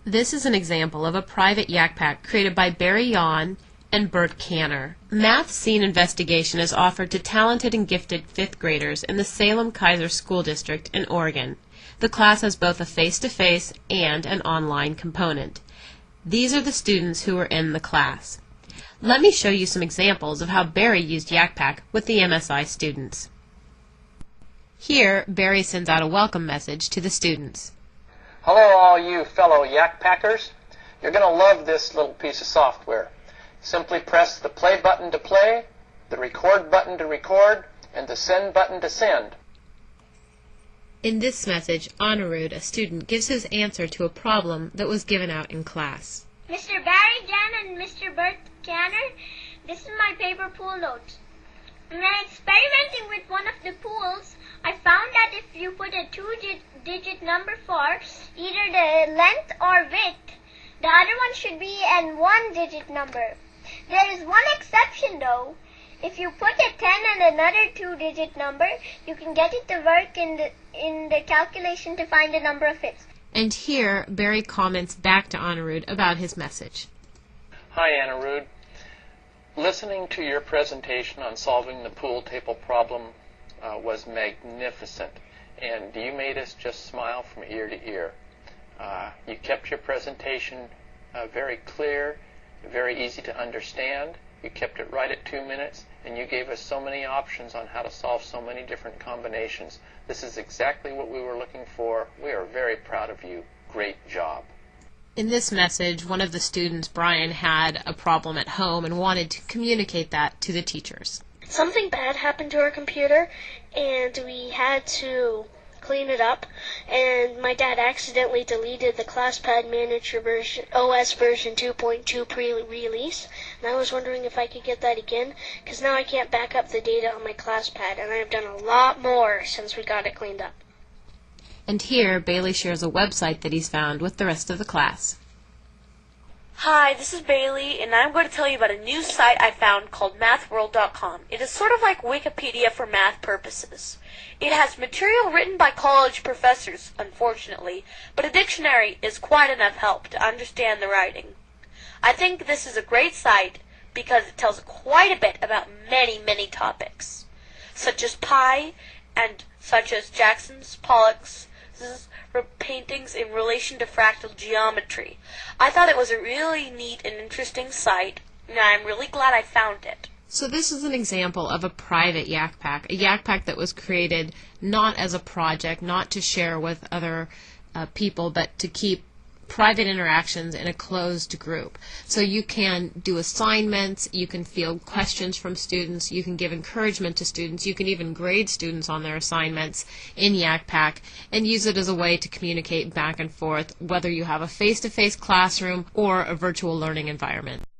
This is an example of a private Yak Pack created by Barry Yawn and Bert Canner. Math Scene Investigation is offered to talented and gifted 5th graders in the Salem-Keizer School District in Oregon. The class has both a face-to-face and an online component. These are the students who were in the class. Let me show you some examples of how Barry used Yak Pack with the MSI students. Here, Barry sends out a welcome message to the students. Hello all you fellow Yak Packers. You're going to love this little piece of software. Simply press the play button to play, the record button to record, and the send button to send. In this message, Anirudh, a student, gives his answer to a problem that was given out in class. Mr. Barry Jan and Mr. Bert Canner, this is my paper pool notes. When experimenting with one of the pools, I found that if you put a 2-digit number for either the length or width, the other one should be a 1-digit number. There is one exception though. If you put a 10 and another 2-digit number, you can get it to work in the calculation to find the number of hits. And here, Barry comments back to Anirudh about his message. Hi Anirudh. Listening to your presentation on solving the pool table problem was magnificent, and you made us just smile from ear to ear. You kept your presentation very clear, very easy to understand. You kept it right at 2 minutes, and you gave us so many options on how to solve so many different combinations. This is exactly what we were looking for. We are very proud of you. Great job. In this message, one of the students, Brian, had a problem at home and wanted to communicate that to the teachers. Something bad happened to our computer, and we had to clean it up, and my dad accidentally deleted the ClassPad Manager version, OS version 2.2 pre-release, and I was wondering if I could get that again, because now I can't back up the data on my ClassPad, and I have done a lot more since we got it cleaned up. And here, Bailey shares a website that he's found with the rest of the class. Hi, this is Bailey, and I'm going to tell you about a new site I found called MathWorld.com. It is sort of like Wikipedia for math purposes. It has material written by college professors, unfortunately, but a dictionary is quite enough help to understand the writing. I think this is a great site because it tells quite a bit about many, many topics, such as pi and such as Jackson's, Pollock's, paintings in relation to fractal geometry. I thought it was a really neat and interesting site, and I'm really glad I found it. So this is an example of a private Yak Pack, a Yak Pack that was created not as a project, not to share with other people, but to keep private interactions in a closed group. So you can do assignments, you can field questions from students, you can give encouragement to students, you can even grade students on their assignments in Yak Pack and use it as a way to communicate back and forth, whether you have a face-to-face classroom or a virtual learning environment.